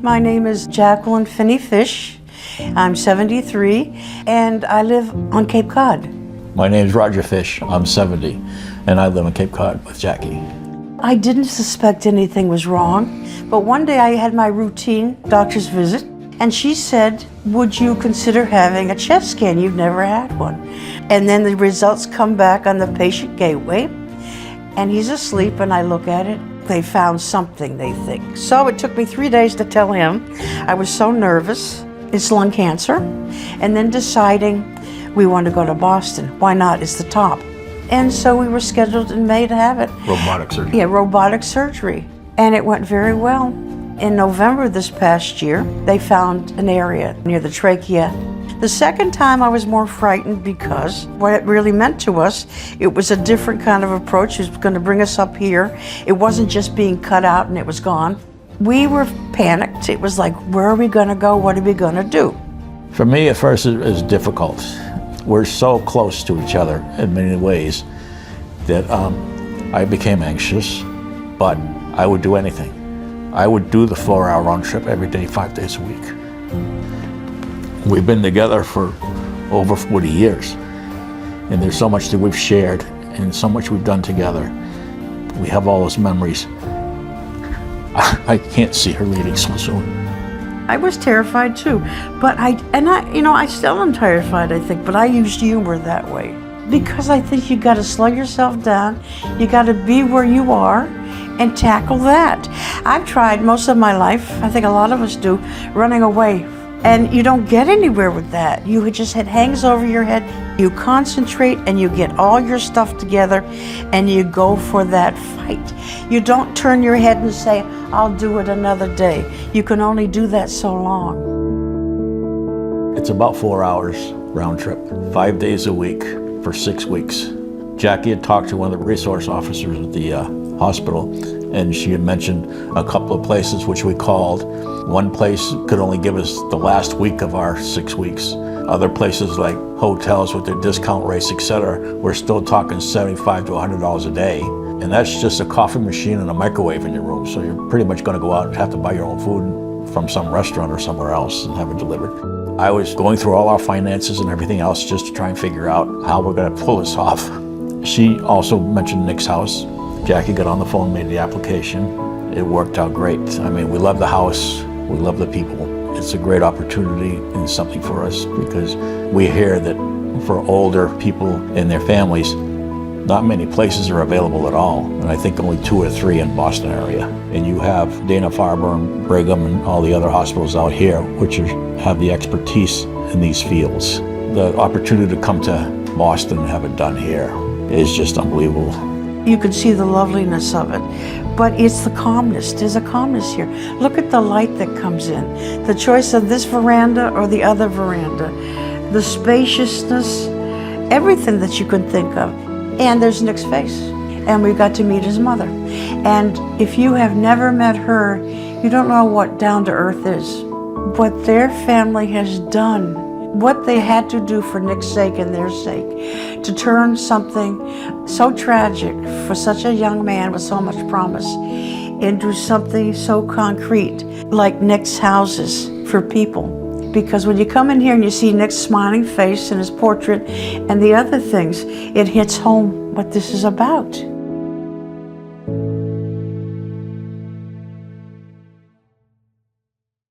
My name is Jacqueline Finney Fish. I'm 73 and I live on Cape Cod. My name is Roger Fish. I'm 70 and I live on Cape Cod with Jackie. I didn't suspect anything was wrong, but one day I had my routine doctor's visit and she said, would you consider having a chest scan? You've never had one. And then the results come back on the patient gateway and he's asleep and I look at it. They found something, they think. So it took me 3 days to tell him. I was so nervous. It's lung cancer. And then deciding we want to go to Boston. Why not? It's the top. And so we were scheduled in May to have it. Robotic surgery. Yeah, robotic surgery. And it went very well. In November this past year, they found an area near the trachea. The second time I was more frightened because what it really meant to us, it was a different kind of approach. It was going to bring us up here. It wasn't just being cut out and it was gone. We were panicked. It was like, where are we going to go? What are we going to do? For me, at first, it was difficult. We're so close to each other in many ways that I became anxious, but I would do anything. I would do the 4-hour round trip every day, 5 days a week. We've been together for over 40 years, and there's so much that we've shared and so much we've done together. We have all those memories. I can't see her leaving so soon. I was terrified too, but I still am terrified, I think, but I used humor that way. Because I think you gotta slow yourself down, you gotta be where you are and tackle that. I've tried most of my life, I think a lot of us do, running away. And you don't get anywhere with that. It hangs over your head. You concentrate and you get all your stuff together and you go for that fight. You don't turn your head and say, I'll do it another day. You can only do that so long. It's about 4 hours round trip, 5 days a week for 6 weeks. Jackie had talked to one of the resource officers at the hospital, and she had mentioned a couple of places which we called. One place could only give us the last week of our 6 weeks. Other places like hotels with their discount rates, etc., we're still talking $75 to $100 a day. And that's just a coffee machine and a microwave in your room. So you're pretty much gonna go out and have to buy your own food from some restaurant or somewhere else and have it delivered. I was going through all our finances and everything else just to try and figure out how we're gonna pull this off. She also mentioned Nick's house. Jackie got on the phone, made the application. It worked out great. I mean, we love the house, we love the people. It's a great opportunity and something for us because we hear that for older people and their families, not many places are available at all. And I think only 2 or 3 in Boston area. And you have Dana-Farber and Brigham and all the other hospitals out here which have the expertise in these fields. The opportunity to come to Boston and have it done here is just unbelievable. You can see the loveliness of it, but it's the calmness. There's a calmness here. Look at the light that comes in. The choice of this veranda or the other veranda. The spaciousness, everything that you can think of. And there's Nick's face. And we got to meet his mother. And if you have never met her, you don't know what down to earth is. What their family has done, what they had to do for Nick's sake and their sake, to turn something so tragic for such a young man with so much promise into something so concrete, like Nick's houses for people. Because when you come in here and you see Nick's smiling face and his portrait and the other things, it hits home what this is about.